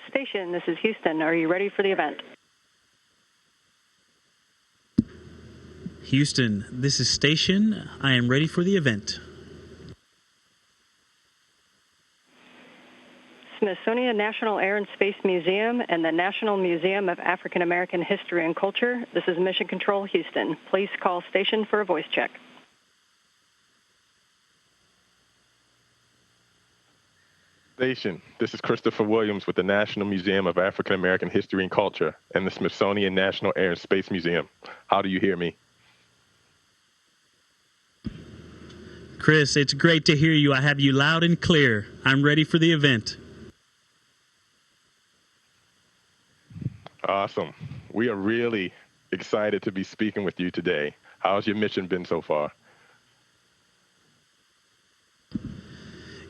Station, this is Houston. Are you ready for the event? Houston, this is Station. I am ready for the event. Smithsonian National Air and Space Museum and the National Museum of African American History and Culture. This is Mission Control, Houston. Please call station for a voice check. Station, this is Christopher Williams with the National Museum of African American History and Culture and the Smithsonian National Air and Space Museum. How do you hear me? Chris, it's great to hear you. I have you loud and clear. I'm ready for the event. Awesome. We are really excited to be speaking with you today. How's your mission been so far?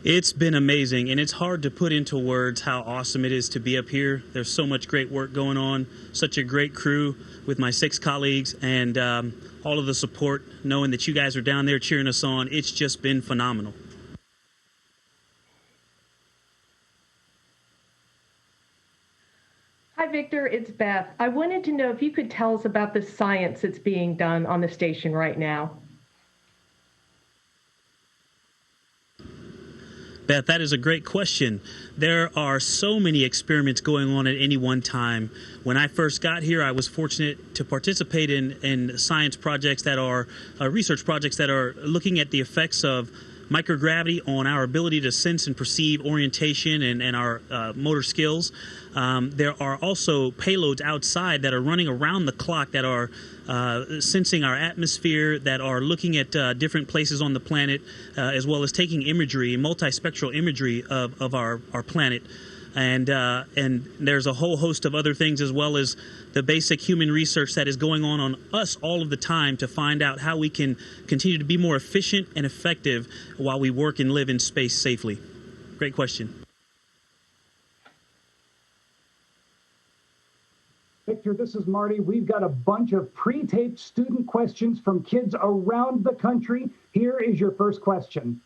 It's been amazing, and it's hard to put into words how awesome it is to be up here. There's so much great work going on, such a great crew with my 6 colleagues, and all of the support, knowing that you guys are down there cheering us on. It's just been phenomenal. Hi, Victor. It's Beth. I wanted to know if you could tell us about the science that's being done on the station right now. Beth, that is a great question. There are so many experiments going on at any one time. When I first got here, I was fortunate to participate in science projects that are research projects that are looking at the effects of microgravity on our ability to sense and perceive orientation and our motor skills. There are also payloads outside that are running around the clock that are sensing our atmosphere, that are looking at different places on the planet, as well as taking imagery, multispectral imagery of our planet. And there's a whole host of other things, as well as the basic human research that is going on us all of the time to find out how we can continue to be more efficient and effective while we work and live in space safely. Great question. Victor, this is Marty. We've got a bunch of pre-taped student questions from kids around the country. Here is your first question.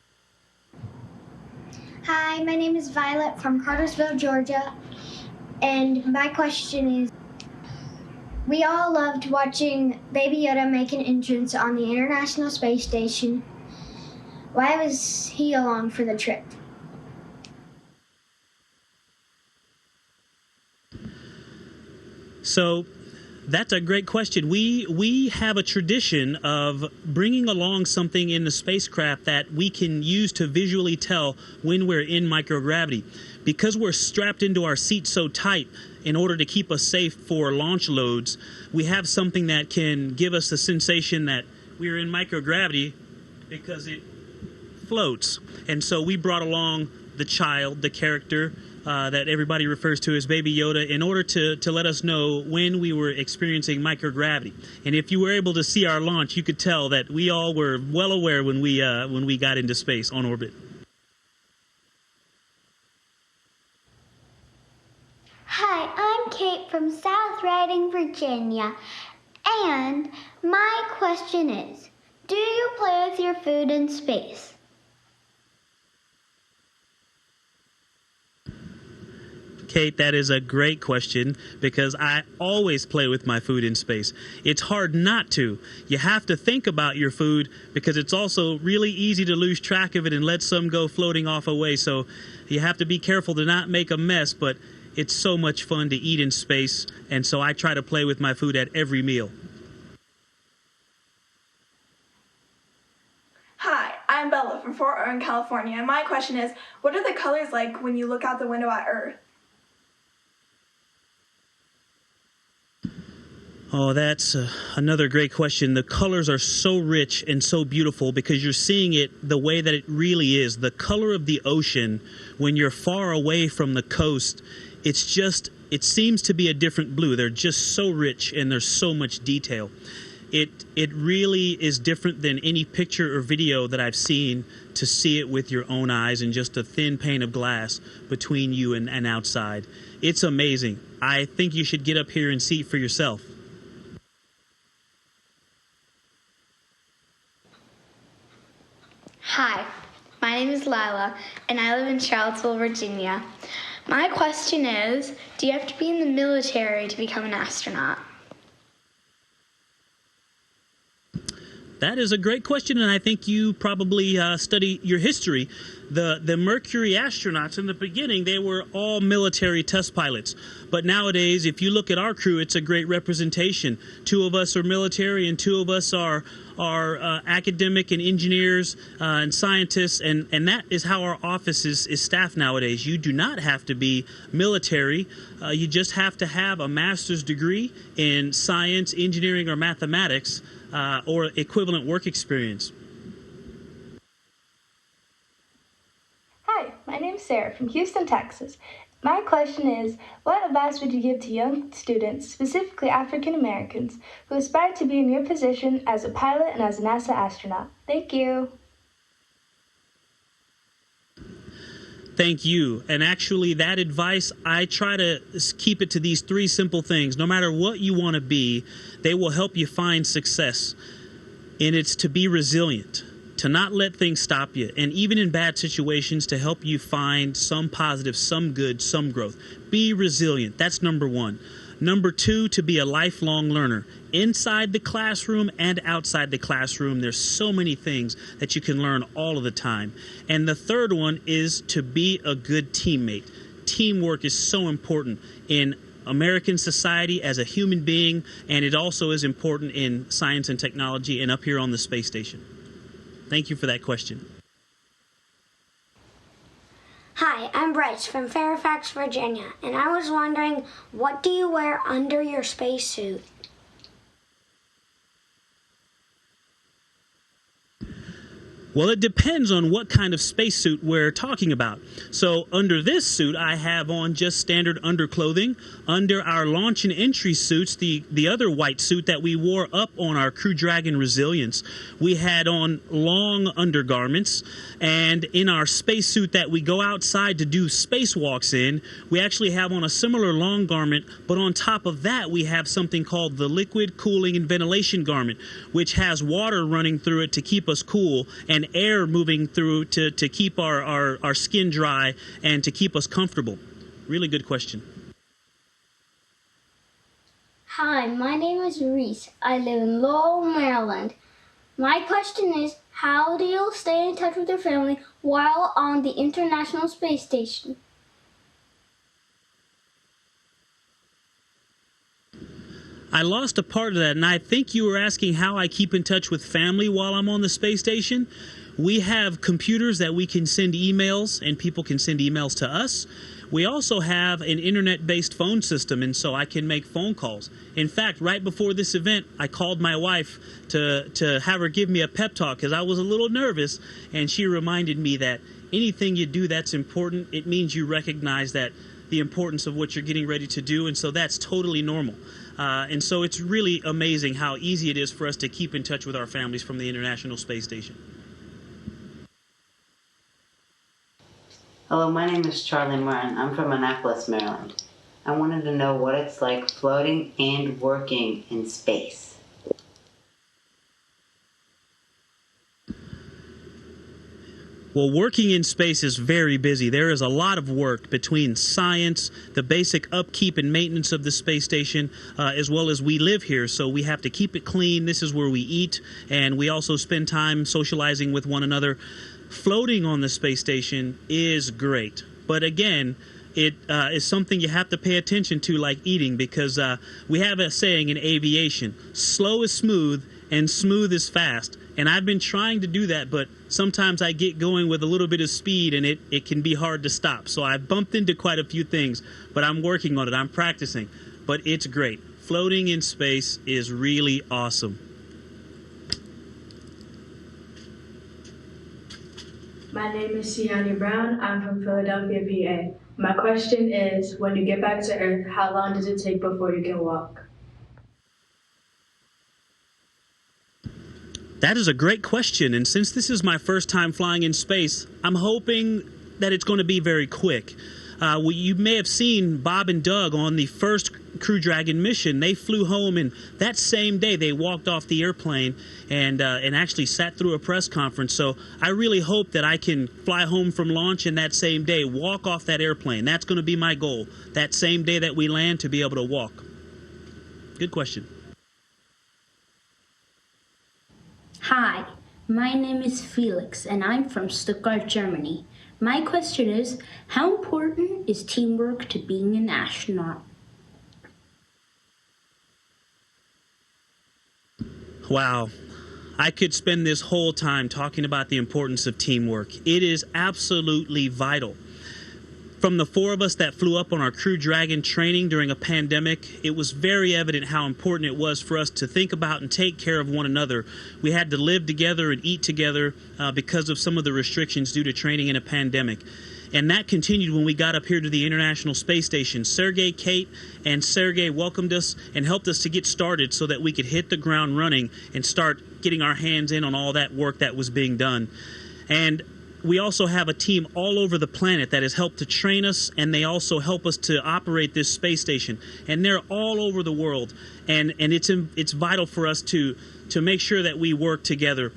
Hi, my name is Violet from Cartersville, Georgia, and my question is, we all loved watching Baby Yoda make an entrance on the International Space Station. Why was he along for the trip? So that's a great question. We have a tradition of bringing along something in the spacecraft that we can use to visually tell when we're in microgravity. Because we're strapped into our seat so tight in order to keep us safe for launch loads, we have something that can give us the sensation that we're in microgravity because it floats. And so we brought along the child, the character, that everybody refers to as Baby Yoda, in order to let us know when we were experiencing microgravity. And if you were able to see our launch, you could tell that we all were well aware when we got into space on orbit. Hi, I'm Kate from South Riding, Virginia, and my question is, do you play with your food in space? Kate, that is a great question because I always play with my food in space. It's hard not to. You have to think about your food because it's also really easy to lose track of it and let some go floating off away. So you have to be careful to not make a mess, but it's so much fun to eat in space, and so I try to play with my food at every meal. Hi, I'm Bella from Fort Owens, California, and my question is, what are the colors like when you look out the window at Earth? Oh, that's another great question. The colors are so rich and so beautiful because you're seeing it the way that it really is. The color of the ocean, when you're far away from the coast, it seems to be a different blue. They're just so rich and there's so much detail. It really is different than any picture or video that I've seen to see it with your own eyes and just a thin pane of glass between you and outside. It's amazing. I think you should get up here and see it for yourself. Hi, my name is Lila, and I live in Charlottesville, Virginia. My question is, do you have to be in the military to become an astronaut? That is a great question, and I think you probably study your history. The Mercury astronauts in the beginning, they were all military test pilots. But nowadays, if you look at our crew, it's a great representation. 2 of us are military, and 2 of us are academic and engineers and scientists, and that is how our office is staffed nowadays. You do not have to be military. You just have to have a master's degree in science, engineering, or mathematics, or equivalent work experience. Hi, my name is Sarah from Houston, Texas. My question is, what advice would you give to young students, specifically African Americans, who aspire to be in your position as a pilot and as a NASA astronaut? Thank you. Thank you. And actually, that advice, I try to keep it to these 3 simple things. No matter what you want to be, they will help you find success. And it's to be resilient, to not let things stop you, and even in bad situations, to help you find some positive, some good, some growth. Be resilient. That's number 1. Number 2, to be a lifelong learner. Inside the classroom and outside the classroom, there's so many things that you can learn all of the time. And the third one is to be a good teammate. Teamwork is so important in American society as a human being, and it also is important in science and technology and up here on the space station. Thank you for that question. Hi, I'm Bryce from Fairfax, Virginia, and I was wondering, what do you wear under your spacesuit? Well, it depends on what kind of spacesuit we're talking about. So under this suit, I have on just standard underclothing. Under our launch and entry suits, the other white suit that we wore up on our Crew Dragon Resilience, we had on long undergarments. And in our spacesuit that we go outside to do spacewalks in, we actually have on a similar long garment, but on top of that, we have something called the liquid cooling and ventilation garment, which has water running through it to keep us cool and air moving through to keep our skin dry and to keep us comfortable. Really good question. Hi, my name is Reese. I live in Lowell, Maryland. My question is, how do you stay in touch with your family while on the International Space Station? I lost a part of that, and I think you were asking how I keep in touch with family while I'm on the space station. We have computers that we can send emails, and people can send emails to us. We also have an internet-based phone system, and so I can make phone calls. In fact, right before this event, I called my wife to have her give me a pep talk because I was a little nervous, and she reminded me that anything you do that's important, it means you recognize that the importance of what you're getting ready to do, and so that's totally normal. And so it's really amazing how easy it is for us to keep in touch with our families from the International Space Station. Hello, my name is Charlie Martin. I'm from Annapolis, Maryland. I wanted to know what it's like floating and working in space. Well, working in space is very busy. There is a lot of work between science, the basic upkeep and maintenance of the space station, as well as we live here, so we have to keep it clean. This is where we eat, and we also spend time socializing with one another. Floating on the space station is great, but again, it is something you have to pay attention to, like eating, because we have a saying in aviation, slow is smooth and smooth is fast. And I've been trying to do that, but sometimes I get going with a little bit of speed and it can be hard to stop. So I've bumped into quite a few things, but I'm working on it. I'm practicing, but it's great. Floating in space is really awesome. My name is Siani Brown. I'm from Philadelphia, PA. My question is, when you get back to Earth, how long does it take before you can walk? That is a great question, and since this is my first time flying in space, I'm hoping that it's going to be very quick. You may have seen Bob and Doug on the first Crew Dragon mission, they flew home, and that same day they walked off the airplane and actually sat through a press conference. So I really hope that I can fly home from launch and that same day walk off that airplane. That's going to be my goal, that same day that we land, to be able to walk. Good question. Hi, my name is Felix, and I'm from Stuttgart, Germany. My question is, how important is teamwork to being an astronaut? Wow. I could spend this whole time talking about the importance of teamwork. It is absolutely vital. From the 4 of us that flew up on our Crew Dragon training during a pandemic, it was very evident how important it was for us to think about and take care of one another. We had to live together and eat together because of some of the restrictions due to training in a pandemic. And that continued when we got up here to the International Space Station. Sergey, Kate, and Sergey welcomed us and helped us to get started so that we could hit the ground running and start getting our hands in on all that work that was being done. And we also have a team all over the planet that has helped to train us, and they also help us to operate this space station. And they're all over the world, and it's vital for us to make sure that we work together.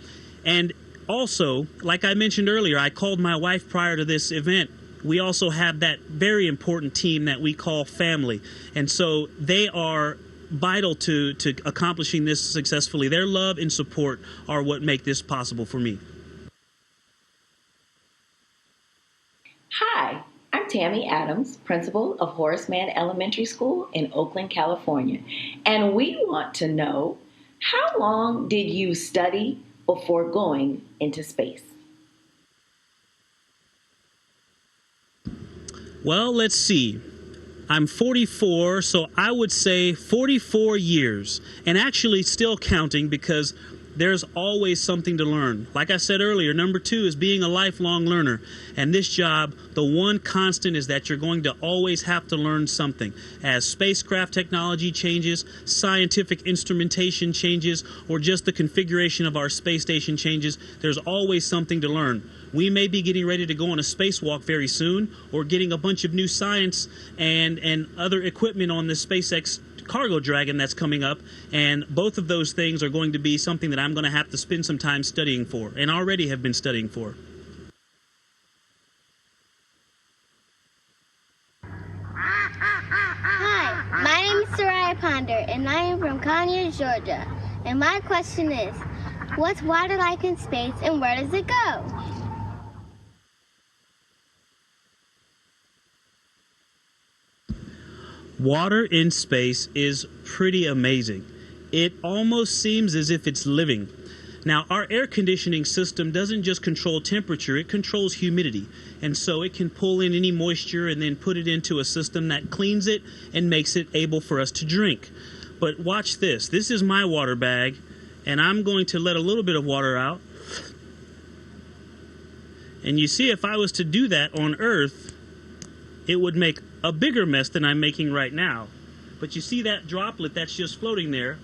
And also, like I mentioned earlier, I called my wife prior to this event. We also have that very important team that we call family, and so they are vital to accomplishing this successfully. Their love and support are what make this possible for me. Hi, I'm Tammy Adams, principal of Horace Mann Elementary School in Oakland, California. And we want to know, how long did you study before going into space? Well, let's see. I'm 44, so I would say 44 years. And actually still counting, because there's always something to learn. Like I said earlier, number 2 is being a lifelong learner. And this job, the one constant is that you're going to always have to learn something. As spacecraft technology changes, scientific instrumentation changes, or just the configuration of our space station changes, there's always something to learn. We may be getting ready to go on a spacewalk very soon, or getting a bunch of new science and other equipment on the SpaceX Cargo Dragon that's coming up, and both of those things are going to be something that I'm going to have to spend some time studying for, and already have been studying for. Hi, my name is Soraya Ponder, and I am from Conyers, Georgia. And my question is, what's water like in space, and where does it go? Water in space is pretty amazing. It almost seems as if it's living. Now, our air conditioning system doesn't just control temperature, it controls humidity. And so it can pull in any moisture and then put it into a system that cleans it and makes it able for us to drink. But watch this. This is my water bag, and I'm going to let a little bit of water out. And you see, if I was to do that on Earth, it would make a bigger mess than I'm making right now. But you see that droplet that's just floating there?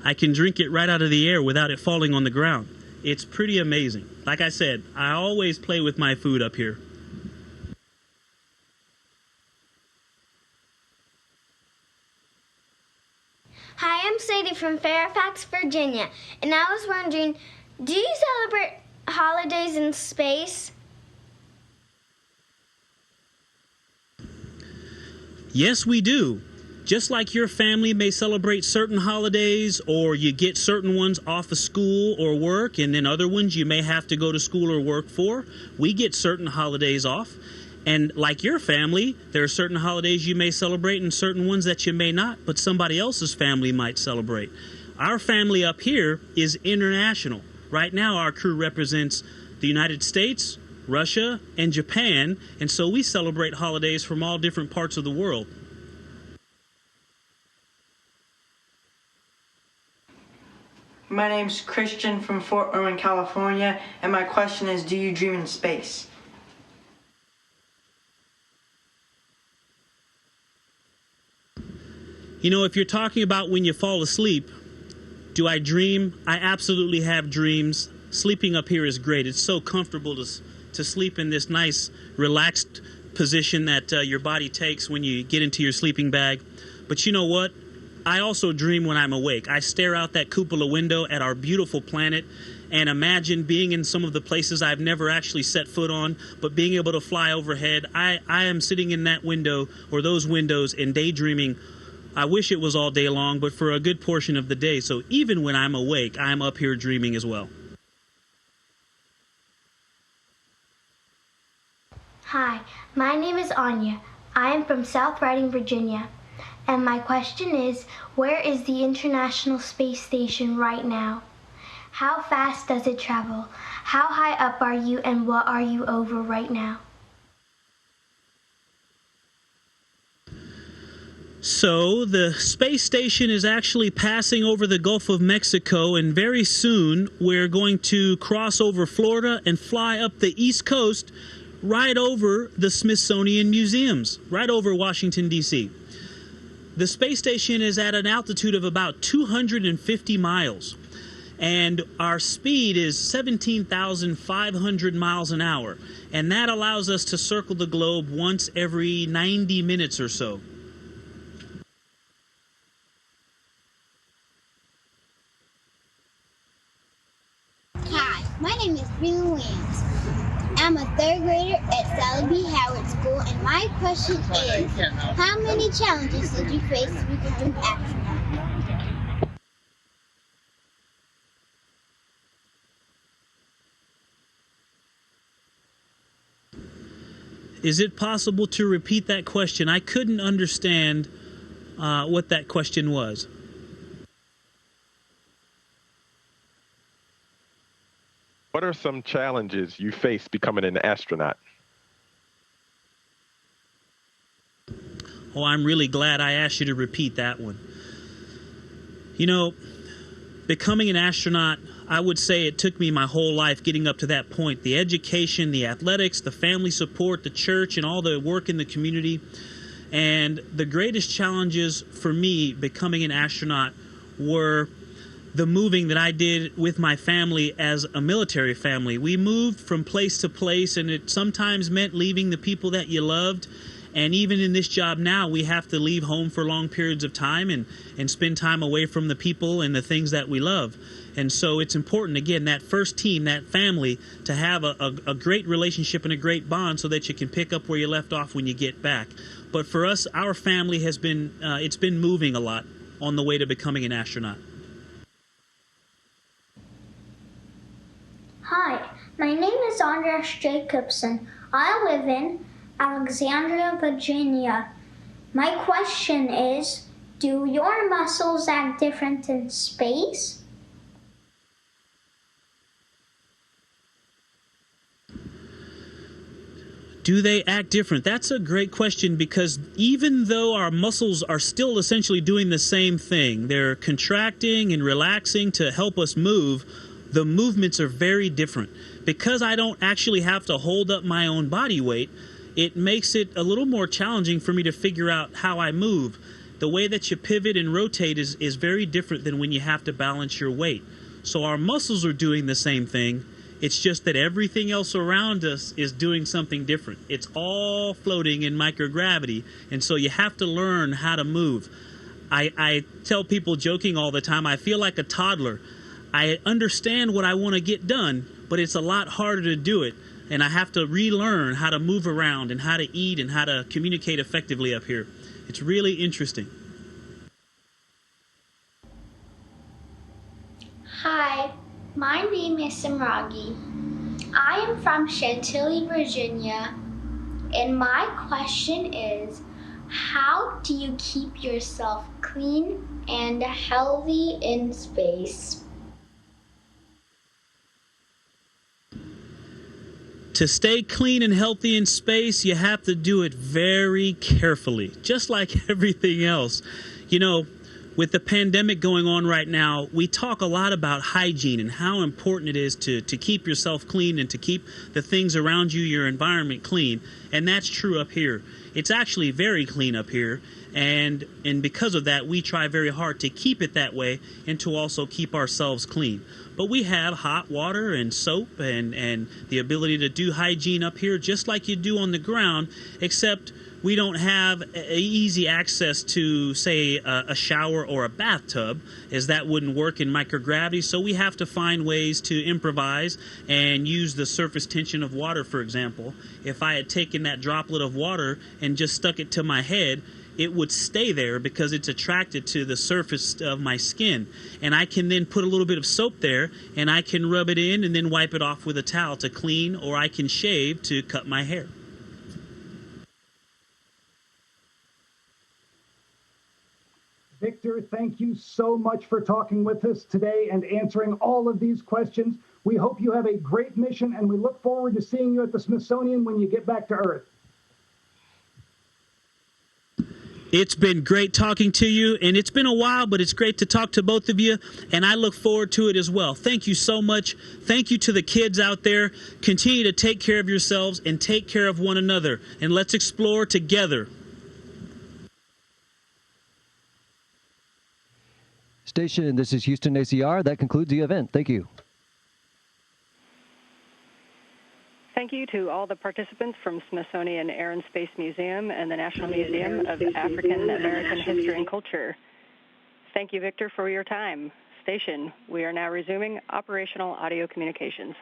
I can drink it right out of the air without it falling on the ground. It's pretty amazing. Like I said, I always play with my food up here. Hi, I'm Sadie from Fairfax, Virginia, and I was wondering, do you celebrate holidays in space? Yes, we do. Just like your family may celebrate certain holidays, or you get certain ones off of school or work, and then other ones you may have to go to school or work for, we get certain holidays off. And like your family, there are certain holidays you may celebrate and certain ones that you may not, but somebody else's family might celebrate. Our family up here is international. Right now, our crew represents the United States, Russia, and Japan, and so we celebrate holidays from all different parts of the world. My name's Christian from Fort Irwin, California, and my question is, do you dream in space? You know, if you're talking about when you fall asleep, do I dream? I absolutely have dreams. Sleeping up here is great. It's so comfortable to sleep in this nice, relaxed position that your body takes when you get into your sleeping bag. But you know what? I also dream when I'm awake. I stare out that cupola window at our beautiful planet and imagine being in some of the places I've never actually set foot on, but being able to fly overhead. I am sitting in that window or those windows and daydreaming. I wish it was all day long, but for a good portion of the day. So even when I'm awake, I'm up here dreaming as well. Hi, my name is Anya. I am from South Riding, Virginia. And my question is, where is the International Space Station right now? How fast does it travel? How high up are you and what are you over right now? So the space station is actually passing over the Gulf of Mexico, and very soon we're going to cross over Florida and fly up the East Coast right over the Smithsonian museums, right over Washington, D.C. The space station is at an altitude of about 250 miles, and our speed is 17,500 miles an hour, and that allows us to circle the globe once every 90 minutes or so. Hi, my name is Freeman Williams. I'm a third grader at Sally B. Howard School, and my question is, how many challenges did you face to become an astronaut? Is it possible to repeat that question? I couldn't understand what that question was. What are some challenges you face becoming an astronaut? Oh, I'm really glad I asked you to repeat that one. You know, becoming an astronaut, I would say it took me my whole life getting up to that point. The education, the athletics, the family support, the church, and all the work in the community. And the greatest challenges for me becoming an astronaut were the moving that I did with my family as a military family. We moved from place to place, and it sometimes meant leaving the people that you loved. And even in this job now, we have to leave home for long periods of time and spend time away from the people and the things that we love. And so it's important, again, that first team, that family, to have a great relationship and a great bond so that you can pick up where you left off when you get back. But for us, our family has been, it's been moving a lot on the way to becoming an astronaut. Hi, my name is Andres Jacobson. I live in Alexandria, Virginia. My question is, do your muscles act different in space? Do they act different? That's a great question, because even though our muscles are still essentially doing the same thing, they're contracting and relaxing to help us move, the movements are very different. Because I don't actually have to hold up my own body weight, it makes it a little more challenging for me to figure out how I move. The way that you pivot and rotate is very different than when you have to balance your weight. So our muscles are doing the same thing. It's just that everything else around us is doing something different. It's all floating in microgravity, and so you have to learn how to move. I tell people joking all the time, I feel like a toddler. I understand what I want to get done, but it's a lot harder to do it. And I have to relearn how to move around and how to eat and how to communicate effectively up here. It's really interesting. Hi, my name is Samragi. I am from Chantilly, Virginia, and my question is, how do you keep yourself clean and healthy in space? To stay clean and healthy in space, you have to do it very carefully, just like everything else. You know, With the pandemic going on right now, we talk a lot about hygiene and how important it is to keep yourself clean and to keep the things around you, your environment, clean. And that's true up here. It's actually very clean up here. And because of that, we try very hard to keep it that way and to also keep ourselves clean. But we have hot water and soap and the ability to do hygiene up here just like you do on the ground, except we don't have easy access to, say, a shower or a bathtub, as that wouldn't work in microgravity. So we have to find ways to improvise and use the surface tension of water, for example. If I had taken that droplet of water and just stuck it to my head, it would stay there because it's attracted to the surface of my skin. And I can then put a little bit of soap there, and I can rub it in and then wipe it off with a towel to clean, or I can shave to cut my hair. Victor, thank you so much for talking with us today and answering all of these questions. We hope you have a great mission, and we look forward to seeing you at the Smithsonian when you get back to Earth. It's been great talking to you, and it's been a while, but it's great to talk to both of you, and I look forward to it as well. Thank you so much. Thank you to the kids out there. Continue to take care of yourselves and take care of one another, and let's explore together. Station, this is Houston ACR. That concludes the event. Thank you. Thank you to all the participants from Smithsonian Air and Space Museum and the National Museum of African American History and Culture. Thank you, Victor, for your time. Station, we are now resuming operational audio communications.